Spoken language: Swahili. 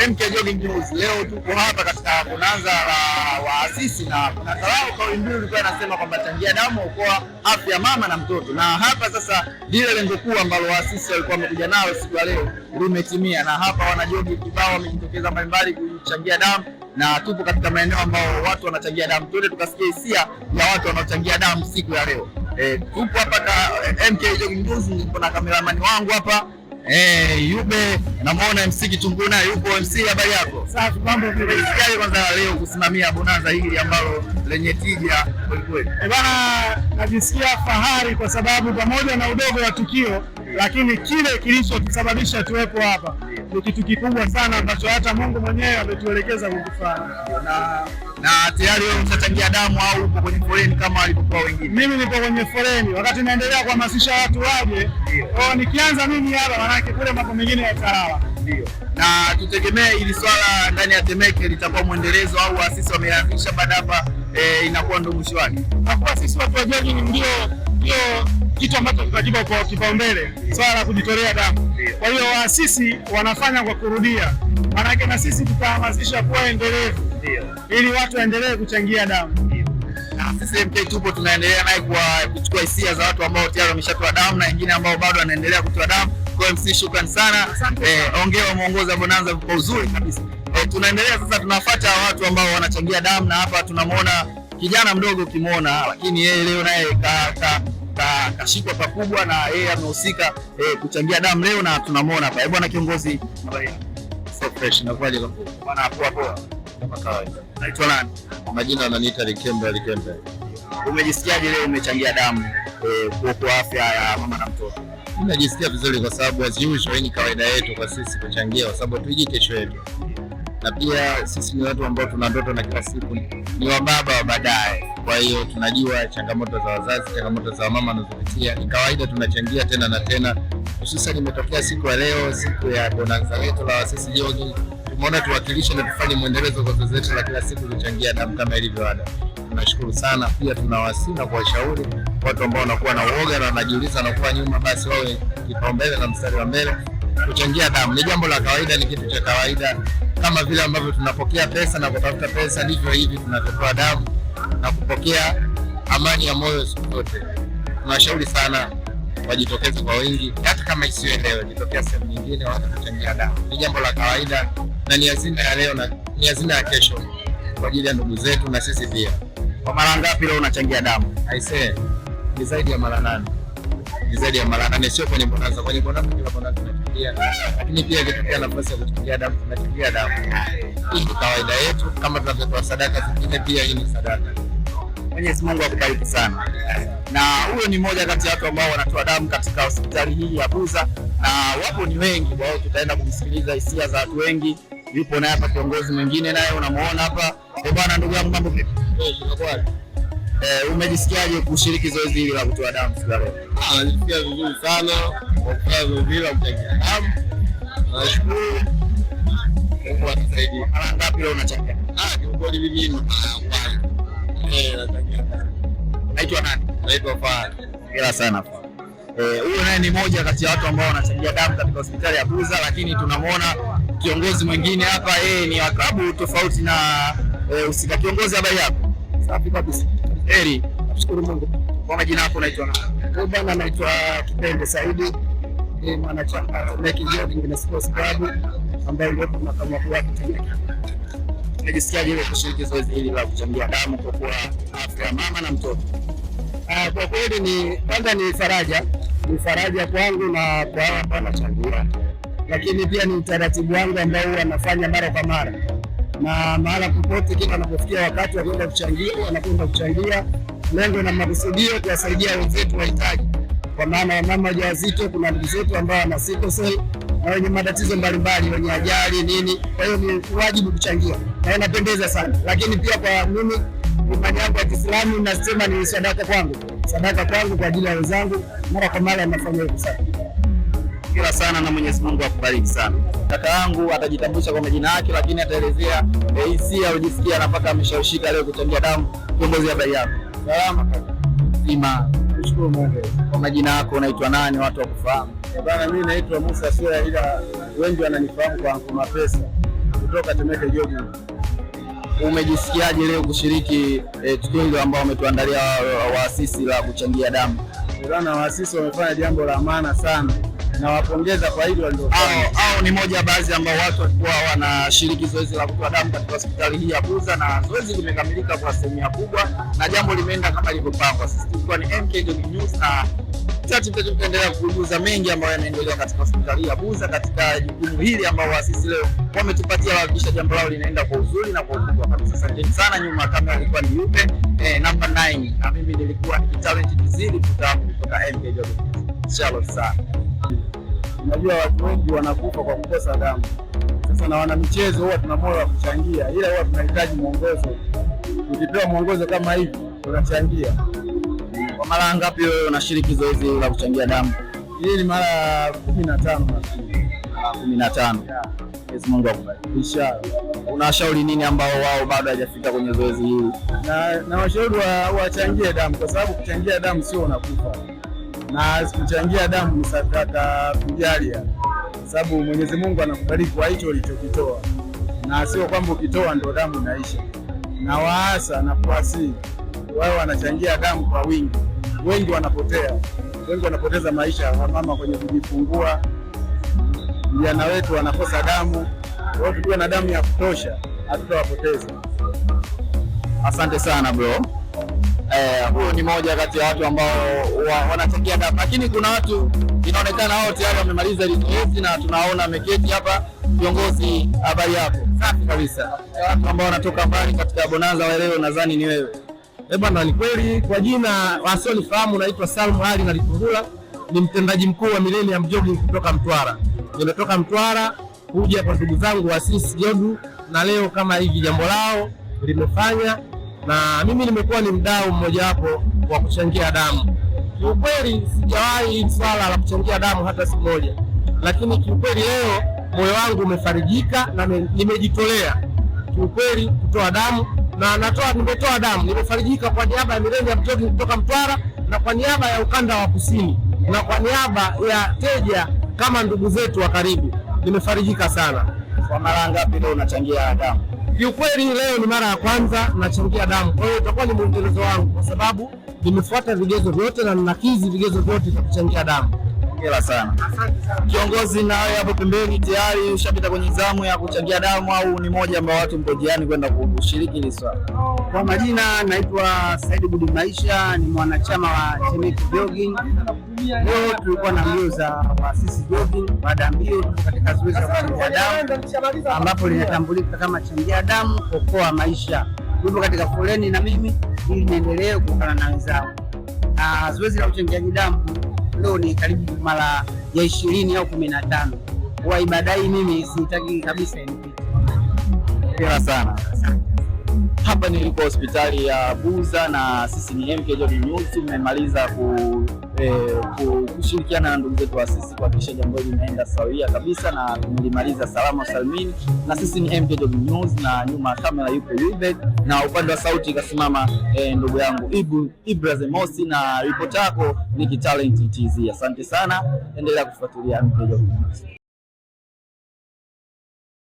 MK Jogging News. Leo tuko hapa katika bonanza la waasisi na bonanza lao kauli mbiu ilikuwa inasema kwamba changia damu okoa afya ya mama na mtoto. Na hapa sasa lile lengo kuu ambalo waasisi walikuwa wamekuja nalo siku ya leo limetimia, na hapa wanajogi kibao wamejitokeza mbalimbali kuchangia damu, na tupo katika maeneo ambao watu wanachangia damu. Tuende tukasikia hisia ya watu wanaochangia damu siku ya leo. Tupo hapa MK Jogging News, niko na kameramani wangu hapa. Yube namuona MC Kitunguna yupo. MC, habari yako? Safi, mambo vipi? Unajisikiaje kwanza leo kusimamia bonanza hili ambalo lenye tija kweli kweli? Bana, najisikia fahari kwa sababu pamoja na udogo wa tukio, lakini kile kilichotusababisha tuwepo hapa ni kitu kikubwa sana ambacho hata Mungu mwenyewe ametuelekeza kukifanya. Na tayari wewe umeshachangia damu au upo kwenye foleni kama walivyokuwa wengine? Mimi nipo kwenye foleni wakati naendelea kuhamasisha watu waje. Nikianza mimi hapa, manake kule mambo mengine yatalala. Ndio. Na tutegemee ili swala ndani ya Temeke litakuwa mwendelezo au waasisi wameanzisha baada hapa inakuwa ndo mwisho wake? Kwa sisi watu wa jogging ndio kitu ambacho tunakipa kwa kipaumbele, swala la kujitolea damu. Kwa hiyo waasisi wanafanya kwa kurudia, manake na sisi tutahamasisha kuwa endelevu ili watu waendelee kuchangia damu. Na sisi MK tupo tunaendelea naye kuchukua hisia za watu ambao tayari wameshatoa damu na wengine ambao bado wanaendelea kutoa damu. Kwa MC, shukrani sana. Ongea muongoza bonanza kwa uzuri kabisa. Tunaendelea sasa, tunafuata watu ambao wanachangia damu, na hapa tunamwona kijana mdogo ukimwona, lakini yeye leo naye kashikwa pakubwa na yeye amehusika kuchangia damu leo, na tunamwona hapa. Bwana kiongozi, so fresh na kwaje bwana? Poa kama kawaida. Naitwa nani? Majina ananiita Likembe. Umejisikiaje leo umechangia damu kwa afya ya mama na mtoto? Mimi najisikia vizuri kwa sababu as usual ni kawaida yetu kwa sisi kuchangia, kwa sababu tuiji kesho yetu, na pia sisi ni watu ambao tuna ndoto na kila siku ni wababa wa baadaye. Kwa hiyo tunajua changamoto za wazazi, changamoto za mama wanazopitia, ni kawaida tunachangia tena na tena. Hususan imetokea siku ya leo, siku ya bonanza letu la waasisi jogging, tumeona tuwakilishe na tufanye mwendelezo kwa zoezi letu la kila siku kuchangia damu kama ilivyo ada. Tunashukuru sana, pia tunawasihi na kuwashauri watu ambao wanakuwa na uoga na wanajiuliza na kuwa nyuma, basi wawe kipaumbele na mstari wa mbele. Kuchangia damu ni jambo la kawaida, ni kitu cha kawaida. Kama vile ambavyo tunapokea pesa na kutafuta pesa, ndivyo hivi tunavyotoa damu na kupokea amani ya moyo siku zote. Tunashauri sana wajitokeze kwa wingi, hata kama isiwe leo, jitokea sehemu nyingine watu kuchangia damu. Ni jambo la kawaida na ni hazina ya leo na ni hazina ya kesho kwa ajili ya ndugu zetu na sisi pia. Kwa mara ngapi leo unachangia damu? Aisee, ni zaidi ya mara 8. Ni zaidi ya mara 8, sio kwenye bonanza. Kwenye bonanza kila bonanza tunachangia, lakini pia ikitokea nafasi ya kuchangia damu tunachangia damu. Hii ni kawaida yetu, kama tunavyotoa sadaka zingine, pia hii ni sadaka. Mwenyezi Mungu akubariki sana. Na huyo ni mmoja kati ya watu ambao wanatoa damu katika hospitali hii ya Buza, na wapo ni wengi. Kwa hiyo tutaenda kumsikiliza hisia za watu wengi. Yupo naye hapa kiongozi mwingine, naye unamuona hapa. Bwana ndugu yangu, mambo vipi? Umejisikiaje kushiriki zoezi hili la kutoa damu siku ya leo? Najisikia vizuri sana kwa kufanya zoezi hili la kuchangia damu. Nashukuru Mungu atusaidie. Mara ngapi leo unachangia? Kiukweli mimi nachangia damu. Unaitwa nani? Naitwa Fahad. Hongera sana. Huyo naye ni moja kati ya watu ambao wanachangia damu katika hospitali ya Buza, lakini tunamwona kiongozi mwingine hapa, yeye ni wa klabu tofauti na usika. Kiongozi, habari yako? Safi kabisa. Heri. Nashukuru Mungu. Kwa majina yako unaitwa nani? Bwana, naitwa Kipende Saidi, ni mwanachama wa MK Jogging Sports Club ambaye ndio tunakama kwa Temeke. Unajisikiaje ile kushiriki zoezi hili la kuchangia damu kwa kuwa afya ya mama na mtoto? Kwa kweli ni kwanza ni faraja kwangu na kwa hao ambao wanachangia, lakini pia ni utaratibu wangu ambao huwa nafanya mara kwa mara, na mahala popote kila anapofikia wakati wa kwenda kuchangia, wanakwenda kuchangia. Lengo na makusudio kuwasaidia wenzetu wahitaji, kwa maana ya mama wajawazito, kuna ndugu zetu ambao wana sickle cell na wenye matatizo mbalimbali, wenye ajali nini. Kwa hiyo ni wajibu kuchangia na inapendeza sana, lakini pia kwa mimi imani yangu ya Kiislamu nasema ni sadaka kwangu kwa ajili ya wenzangu, mara kwa mara nafanya hivyo sana. Kila sana na Mwenyezi Mungu akubariki sana. Kaka yangu atajitambulisha kwa majina yake, lakini ataelezea hisia aliyojisikia na mpaka ameshawishika leo kuchangia damu. Kiongozi, habari yako? Salama kaka. Sima. Nashukuru Mungu. Kwa majina yako unaitwa nani, watu wakufahamu? Bwana, mimi naitwa Musa Sura, ila wengi wananifahamu kwa Nkuma Pesa. kutoka Temeke Jogging. Umejisikiaje leo kushiriki tukio hilo ambao wametuandalia waasisi la kuchangia damu? Bwana, waasisi wamefanya jambo la maana sana na wapongeza kwa hilo walilofanya. Au ni moja baadhi ambao watu walikuwa wanashiriki zoezi la kutoa damu katika hospitali hii ya Buza, na zoezi limekamilika kwa sehemu kubwa na jambo limeenda kama lilivyopangwa. Sisi tulikuwa ni MK Jogging News na tutaendelea kujuza mengi ambayo yanaendelea katika hospitali ya Buza katika jukumu hili ambao waasisi leo wametupatia kuhakikisha jambo lao linaenda kwa uzuri na kwa ukubwa kabisa. Asanteni sana. Nyuma ya kamera ilikuwa ni Yupe number 9 na mimi nilikuwa ni talent kizidi kutoka MK Jogging News. Shalom sana. Unajua watu wengi wanakufa kwa kukosa damu. Sasa na wana michezo huwa tuna moyo wa kuchangia, ila huwa tunahitaji mwongozo. Ukipewa mwongozo kama hivi tunachangia. Kwa mara ngapi wewe unashiriki zoezi la kuchangia damu? Hii ni mara 15 nafikiri. 15. Mwenyezi Mungu akubariki. Inshallah. Unashauri nini ambao wao bado hajafika kwenye zoezi hili? Na washauri wachangie damu, kwa sababu kuchangia damu sio unakufa. Na kuchangia damu ni sadaka kujalia, kwa sababu Mwenyezi Mungu anakubariki kwa hicho ulichokitoa, na sio kwamba ukitoa ndio damu inaisha. Na waasa na kuasi wao wanachangia damu kwa wingi. Wengi wanapotea, wengi wanapoteza maisha, mama kwenye kujifungua, vijana wetu wanakosa damu. Wao tukiwa na damu ya kutosha hatutawapoteza. Asante sana bro. Huyo ni moja kati ya watu ambao wanachangia damu, lakini kuna watu inaonekana wao tayari wamemaliza ile zoezi na tunaona ameketi hapa. Viongozi, habari yako? Safi kabisa. Watu ambao wanatoka mbali katika bonanza wa leo, nadhani ni wewe. Bwana, ni kweli. Kwa jina wasionifahamu, naitwa Salmu Ali na Litungula, ni mtendaji mkuu wa Millennium Jogging kutoka Mtwara. Nimetoka Mtwara kuja kwa ndugu zangu waasisi Jodu, na leo kama hivi jambo lao limefanya, na mimi nimekuwa ni mdau mmoja wapo wa kuchangia damu. Kiukweli sijawahi swala la kuchangia damu hata siku moja, lakini kiukweli leo moyo wangu umefarijika na nimejitolea kiukweli kutoa damu, na nimetoa damu, nimefarijika kwa niaba ya Millennium Jogging kutoka Mtwara na kwa niaba ya ukanda wa kusini na kwa niaba ya teja kama ndugu zetu wa karibu, nimefarijika sana. Kwa mara ngapi leo unachangia damu? Kiukweli leo ni mara ya kwanza nachangia damu, kwa hiyo itakuwa ni mwendelezo wangu, kwa sababu nimefuata vigezo vyote na ninakidhi vigezo vyote vya kuchangia damu. Hongera sana. Kiongozi, na wewe hapo pembeni tayari ushapita kwenye zamu ya kuchangia damu au ni moja ambao watu mko njiani kwenda kushiriki hili swala? Kwa majina naitwa Said Budi Maisha, ni mwanachama wa Temeke Jogging. Leo tulikuwa na mbio za waasisi jogging. Baada ya mbio tuko katika zoezi la kuchangia damu ambapo linatambulika kama changia damu kuokoa maisha. Tupo katika foleni na mimi ili niendelee kuungana na wenzangu. Na zoezi la uchangiaji damu leo ni karibu mara ya 20 au 15. Kwa ibada hii mimi sitaki kabisa inipite. Hongera sana. Hapa nilipo hospitali ya Buza na sisi ni MK Jogging News. Tumemaliza kushirikiana na ndugu zetu waasisi kuhakikisha jambo hili linaenda sawia kabisa na tumelimaliza salama salimini, na sisi ni MK Jogging News na nyuma ya kamera yupo Yubek na upande wa sauti kasimama ndugu yangu Ibrahim Mosi na ripoti yako ni Talent TZ. Asante sana, endelea kufuatilia MK Jogging News.